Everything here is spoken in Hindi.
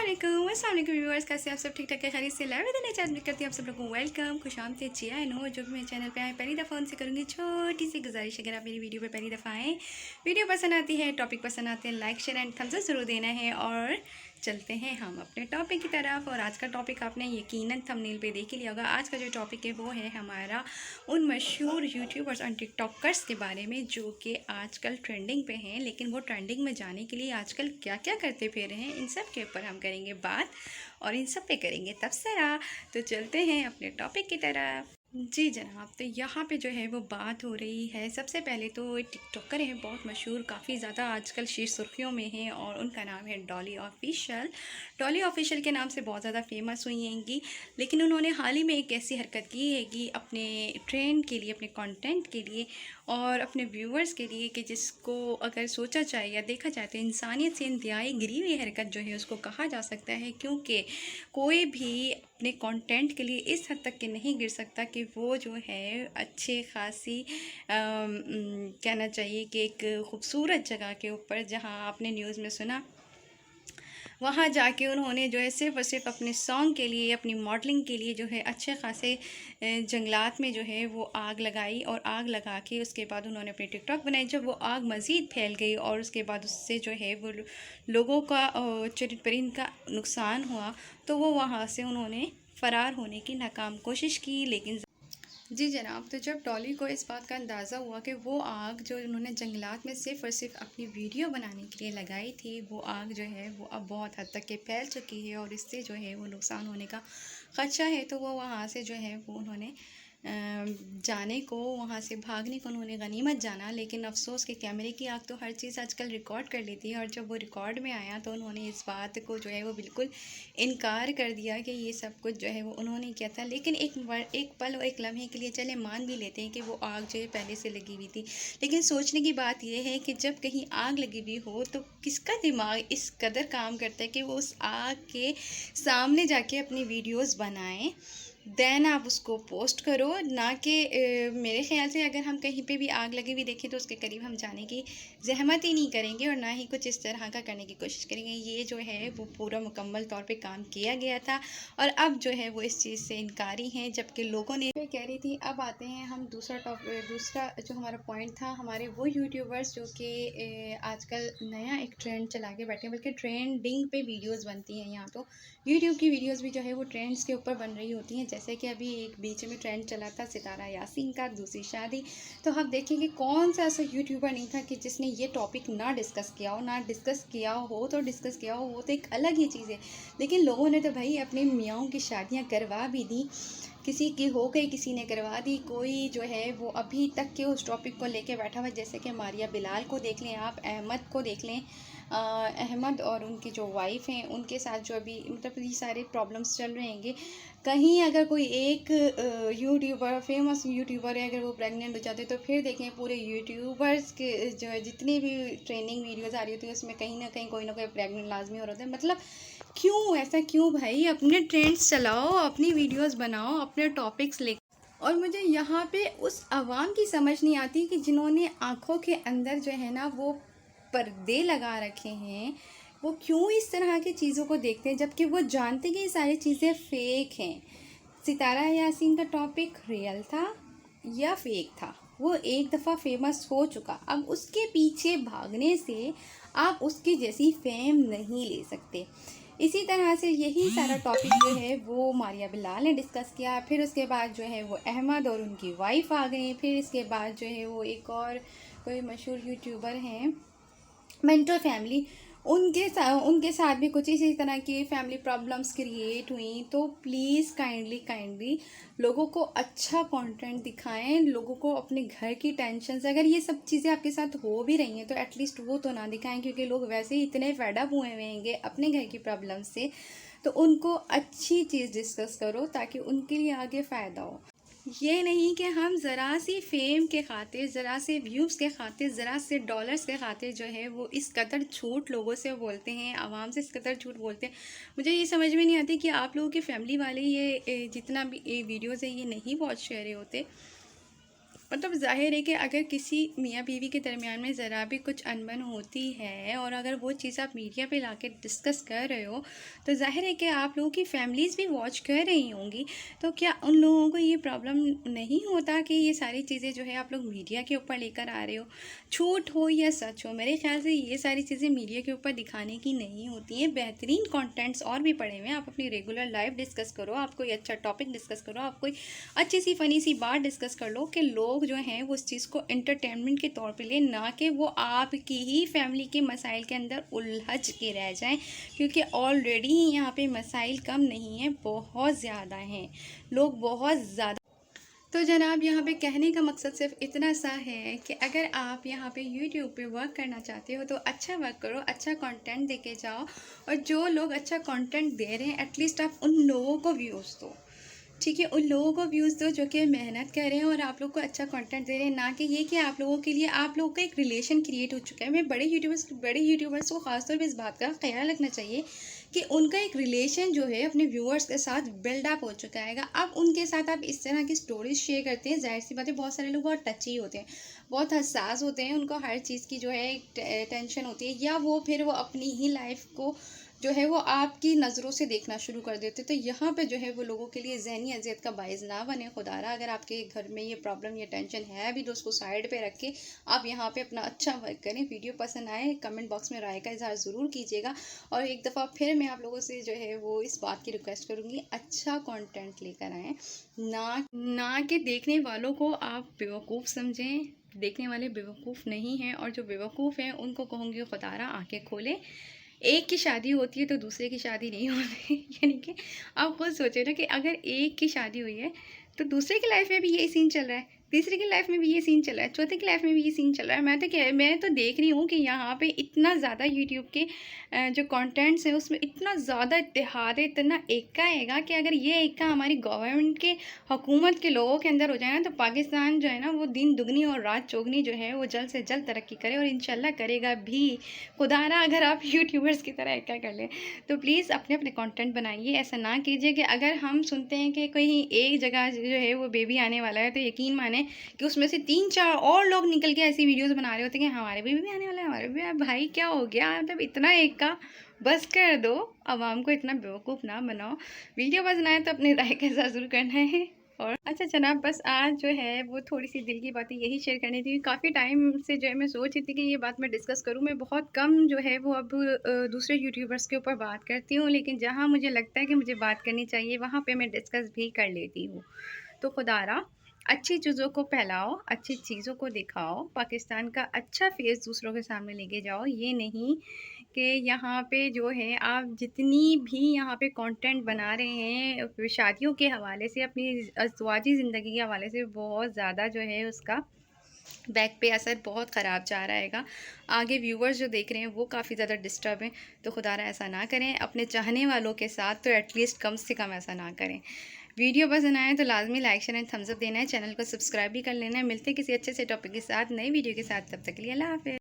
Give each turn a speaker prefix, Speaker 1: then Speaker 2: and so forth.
Speaker 1: अस्सलाम वालेकुम व्यूअर्स, कैसे आप सब ठीक ठाक है? खैरियत से लाइव देना चाहती करती हूँ आप सब लोगों को वेलकम, खुशामदीद जी। आई नो जो भी मेरे चैनल पे आए पहली दफ़ा उनसे करूँगी छोटी सी गुजारिश, अगर आप मेरी वीडियो पे पहली दफ़ा आएँ, वीडियो पसंद आती है, टॉपिक पसंद आते हैं, like share and thumbs up ज़रूर देना है। और चलते हैं हम अपने टॉपिक की तरफ। और आज का टॉपिक आपने यकीनन थंबनेल पे देख ही लिया होगा। आज का जो टॉपिक है वो है हमारा उन मशहूर यूट्यूबर्स और टिकटॉकर्स के बारे में जो कि आजकल ट्रेंडिंग पे हैं, लेकिन वो ट्रेंडिंग में जाने के लिए आजकल क्या क्या करते फिर रहे हैं, इन सब के ऊपर हम करेंगे बात और इन सब पे करेंगे तबसरा। तो चलते हैं अपने टॉपिक की तरफ। जी जनाब, तो यहाँ पे जो है वो बात हो रही है, सबसे पहले तो एक टिकटॉकर है बहुत मशहूर, काफ़ी ज़्यादा आजकल शीर्ष सुर्खियों में है और उनका नाम है डॉली ऑफिशियल। डॉली ऑफिशियल के नाम से बहुत ज़्यादा फेमस हुई हैंगी, लेकिन उन्होंने हाल ही में एक ऐसी हरकत की है कि अपने ट्रेंड के लिए, अपने कंटेंट के लिए और अपने व्यूअर्स के लिए, कि जिसको अगर सोचा जाए या देखा जाए तो इंसानियत से इंतहाई गिरी हुई हरकत जो है उसको कहा जा सकता है। क्योंकि कोई भी अपने कंटेंट के लिए इस हद तक के नहीं गिर सकता कि वो जो है अच्छे खासी कहना चाहिए कि एक ख़ूबसूरत जगह के ऊपर, जहाँ आपने न्यूज़ में सुना, वहाँ जाके उन्होंने जो है सिर्फ़ और सिर्फ अपने सॉन्ग के लिए, अपनी मॉडलिंग के लिए जो है अच्छे खासे जंगलात में जो है वो आग लगाई। और आग लगा के उसके बाद उन्होंने अपनी टिकटॉक बनाई। जब वो आग मज़ीद फैल गई और उसके बाद उससे जो है वो लोगों का चरिंद परिंद का नुकसान हुआ, तो वो वहाँ से उन्होंने फ़रार होने की नाकाम कोशिश की। लेकिन जी जनाब, तो जब डॉली को इस बात का अंदाज़ा हुआ कि वो आग जो उन्होंने जंगलात में सिर्फ़ और सिर्फ अपनी वीडियो बनाने के लिए लगाई थी, वो आग जो है वो अब बहुत हद तक के फैल चुकी है और इससे जो है वो नुकसान होने का ख़दशा है, तो वो वहाँ से जो है वो उन्होंने जाने को, वहाँ से भागने को उन्होंने गनीमत जाना। लेकिन अफसोस के कैमरे की आग तो हर चीज़ आजकल रिकॉर्ड कर लेती है, और जब वो रिकॉर्ड में आया तो उन्होंने इस बात को जो है वो बिल्कुल इनकार कर दिया कि ये सब कुछ जो है वो उन्होंने किया था। लेकिन एक पल और एक लम्हे के लिए चले मान भी लेते हैं कि वो आग जो है पहले से लगी हुई थी, लेकिन सोचने की बात यह है कि जब कहीं आग लगी हुई हो तो किसका दिमाग इस कदर काम करता है कि वो उस आग के सामने जाके अपनी वीडियोस बनाएं, देन आप उसको पोस्ट करो। ना कि मेरे ख़्याल से अगर हम कहीं पे भी आग लगी हुई देखें तो उसके करीब हम जाने की ज़हमत ही नहीं करेंगे और ना ही कुछ इस तरह का करने की कोशिश करेंगे। ये जो है वो पूरा मुकम्मल तौर पे काम किया गया था और अब जो है वो इस चीज़ से इनकारी हैं, जबकि लोगों ने कह रही थी। अब आते हैं हम दूसरा जो हमारा पॉइंट था, हमारे वो यूट्यूबर्स जो कि आजकल नया एक ट्रेंड चला के बैठे हैं, बल्कि ट्रेंडिंग पे वीडियोज़ बनती हैं। यहाँ तो यूट्यूब की वीडियोज़ भी जो है वो ट्रेंड्स के ऊपर बन रही होती हैं। जैसे कि अभी एक बीच में ट्रेंड चला था सितारा यासीन का दूसरी शादी, तो हम देखेंगे कौन सा ऐसा यूट्यूबर नहीं था कि जिसने ये टॉपिक ना डिस्कस किया हो। ना डिस्कस किया हो तो डिस्कस किया हो, वो तो एक अलग ही चीज़ है, लेकिन लोगों ने तो भाई अपने मियाँओं की शादियाँ करवा भी दी, किसी की हो गई, किसी ने करवा दी, कोई जो है वो अभी तक के उस टॉपिक को लेके बैठा हुआ। जैसे कि मारिया बिलाल को देख लें, आप अहमद को देख लें, अहमद और उनकी जो वाइफ हैं उनके साथ जो अभी मतलब ये सारे प्रॉब्लम्स चल रहे हैं। कहीं अगर कोई एक यूट्यूबर, फेमस यूट्यूबर है, अगर वो प्रेग्नेंट हो जाते तो फिर देखें पूरे यूट्यूबर्स के जो है जितनी भी ट्रेनिंग वीडियोज़ आ रही होती है उसमें कहीं ना कहीं कोई ना कोई प्रेग्नेंट लाजमी हो रहा होता है। मतलब क्यों ऐसा, क्यों भाई? अपने ट्रेंड्स चलाओ, अपनी वीडियोस बनाओ, अपने टॉपिक्स ले। और मुझे यहाँ पे उस आवाम की समझ नहीं आती कि जिन्होंने आँखों के अंदर जो है ना वो पर्दे लगा रखे हैं, वो क्यों इस तरह की चीज़ों को देखते हैं, जबकि वो जानते कि ये सारी चीज़ें फ़ेक हैं। सितारा यासीन का टॉपिक रियल था या फेक था, वो एक दफ़ा फेमस हो चुका, अब उसके पीछे भागने से आप उसकी जैसी फेम नहीं ले सकते। इसी तरह से यही सारा टॉपिक जो है वो मारिया बिलाल ने डिस्कस किया, फिर उसके बाद जो है वो अहमद और उनकी वाइफ आ गई, फिर इसके बाद जो है वो एक और कोई मशहूर यूट्यूबर हैं मेंटल फैमिली, उनके साथ भी कुछ इसी तरह की फैमिली प्रॉब्लम्स क्रिएट हुई। तो प्लीज़ काइंडली लोगों को अच्छा कंटेंट दिखाएं, लोगों को अपने घर की टेंशन से, अगर ये सब चीज़ें आपके साथ हो भी रही हैं तो एटलीस्ट वो तो ना दिखाएं, क्योंकि लोग वैसे ही इतने फेड अप हुए होंगे अपने घर की प्रॉब्लम से। तो उनको अच्छी चीज़ डिस्कस करो ताकि उनके लिए आगे फ़ायदा हो। ये नहीं कि हम ज़रा सी फेम के खातिर, ज़रा से व्यूज़ के खातिर, ज़रा से डॉलर्स के खातिर जो है वो इस कदर झूठ लोगों से बोलते हैं, आवाम से इस कदर झूठ बोलते हैं। मुझे ये समझ में नहीं आती कि आप लोगों की फैमिली वाले ये जितना भी ये वीडियोज़ है ये नहीं वॉच कर रहे होते। मतलब ज़ाहिर है कि अगर किसी मियाँ बीवी के दरमियान में ज़रा भी कुछ अनबन होती है और अगर वो चीज़ आप मीडिया पे लाके डिस्कस कर रहे हो, तो ज़ाहिर है कि आप लोगों की फैमिलीज़ भी वॉच कर रही होंगी। तो क्या उन लोगों को ये प्रॉब्लम नहीं होता कि ये सारी चीज़ें जो है आप लोग मीडिया के ऊपर लेकर आ रहे हो? झूठ हो या सच हो, मेरे ख्याल से ये सारी चीज़ें मीडिया के ऊपर दिखाने की नहीं होती हैं। बेहतरीन कंटेंट्स और भी पड़े हुए हैं। आप अपनी रेगुलर लाइफ डिस्कस करो, आप कोई अच्छा टॉपिक डिस्कस करो, आप कोई अच्छी सी फ़नी सी बात डिस्कस कर लो कि लोग जो हैं वो उस चीज़ को एंटरटेनमेंट के तौर पे लें, ना कि वो आपकी ही फैमिली के मसाइल के अंदर उलझ के रह जाएं, क्योंकि ऑलरेडी यहाँ पे मसाइल कम नहीं हैं, बहुत ज़्यादा हैं, लोग बहुत ज़्यादा। तो जनाब यहाँ पे कहने का मकसद सिर्फ इतना सा है कि अगर आप यहाँ पे यूट्यूब पे वर्क करना चाहते हो तो अच्छा वर्क करो, अच्छा कंटेंट दे के जाओ, और जो लोग अच्छा कंटेंट दे रहे हैं एटलीस्ट आप उन लोगों को व्यूज़ दो। ठीक है, उन लोगों को व्यूज़ दो जो कि मेहनत कर रहे हैं और आप लोग को अच्छा कंटेंट दे रहे हैं, ना कि ये कि आप लोगों के लिए आप लोगों का एक रिलेशन क्रिएट हो चुका है। मैं बड़े यूट्यूबर्स को ख़ासतौर पे इस बात का ख्याल रखना चाहिए कि उनका एक रिलेशन जो है अपने व्यूअर्स के साथ बिल्डअप हो चुका है। अब उनके साथ आप इस तरह की स्टोरीज शेयर करते हैं, जाहिर सी बात है बहुत सारे लोग बहुत टची होते हैं, बहुत हसास होते हैं, उनको हर चीज़ की जो है टेंशन होती है, या वो फिर वो अपनी ही लाइफ को जो है वो आपकी नज़रों से देखना शुरू कर देते। तो यहाँ पे जो है वो लोगों के लिए ज़हनी अज़ियत का बाइस ना बने। खुदारा अगर आपके घर में ये प्रॉब्लम ये टेंशन है भी तो उसको साइड पे रख के आप यहाँ पे अपना अच्छा वर्क करें। वीडियो पसंद आए कमेंट बॉक्स में राय का इजहार ज़रूर कीजिएगा, और एक दफ़ा फिर मैं आप लोगों से जो है वो इस बात की रिक्वेस्ट करूँगी, अच्छा कॉन्टेंट लेकर आएँ, ना कि देखने वालों को आप बेवकूफ़ समझें। देखने वाले बेवकूफ़ नहीं हैं, और जो बेवकूफ़ हैं उनको कहूँगी खुदारा आंखें खोलें। एक की शादी होती है तो दूसरे की शादी नहीं होती। यानी कि आप खुद सोचो ना कि अगर एक की शादी हुई है तो दूसरे की लाइफ में भी यही सीन चल रहा है, तीसरे की लाइफ में भी ये सीन चल रहा है, चौथे की लाइफ में भी ये सीन चल रहा है। मैं तो देख रही हूँ कि यहाँ पे इतना ज़्यादा यूट्यूब के जो कंटेंट्स हैं उसमें इतना ज़्यादा इत्तेहाद है, इतना एका हैगा कि अगर ये एका हमारी गवर्नमेंट के हुकूमत के लोगों के अंदर हो जाए ना तो पाकिस्तान जो है ना वो दिन दुगनी और रात चौगनी जो है वो जल्द से जल्द तरक्की करे, और इंशाल्लाह करेगा भी। खुदारा अगर आप यूट्यूबर्स की तरह क्या कर लें तो प्लीज़ अपने अपने कंटेंट बनाइए। ऐसा ना कीजिए कि अगर हम सुनते हैं कि कोई एक जगह जो है वो बेबी आने वाला है तो यकीन माने कि उसमें से 3-4 और लोग निकल के ऐसी वीडियोस बना रहे होते हैं कि हमारे बेबी भी आने वाला है, हमारे भी। भाई क्या हो गया, मतलब इतना एक का बस कर दो, आवाम को इतना बेवकूफ़ ना बनाओ। वीडियो पसंद आए तो अपनी राय का इज़हार ज़रूर करना है। और अच्छा जनाब, बस आज जो है वो थोड़ी सी दिल की बातें यही शेयर करनी थी। काफ़ी टाइम से जो है मैं सोच रही थी कि ये बात मैं डिस्कस करूँ। मैं बहुत कम जो है वो अब दूसरे यूट्यूबर्स के ऊपर बात करती हूँ, लेकिन जहाँ मुझे लगता है कि मुझे बात करनी चाहिए वहाँ पे मैं डिस्कस भी कर लेती हूँ। तो खुदारा अच्छी चीज़ों को फैलाओ, अच्छी चीज़ों को दिखाओ, पाकिस्तान का अच्छा फेस दूसरों के सामने लेके जाओ। ये नहीं कि यहाँ पे जो है आप जितनी भी यहाँ पे कंटेंट बना रहे हैं शादियों के हवाले से, अपनी अज़वाजी ज़िंदगी के हवाले से, बहुत ज़्यादा जो है उसका बैक पे असर बहुत ख़राब जा रहा हैगा। आगे व्यूवर्स जो देख रहे हैं वो काफ़ी ज़्यादा डिस्टर्ब हैं। तो खुदारा ऐसा ना करें, अपने चाहने वालों के साथ तो एटलीस्ट कम से कम ऐसा ना करें। वीडियो पसंद आए तो लाजमी like share and thumbs up देना है, चैनल को सब्सक्राइब भी कर लेना है। मिलते हैं किसी अच्छे से टॉपिक के साथ, नई वीडियो के साथ, तब तक के लिए अल्लाह हाफ़िज़।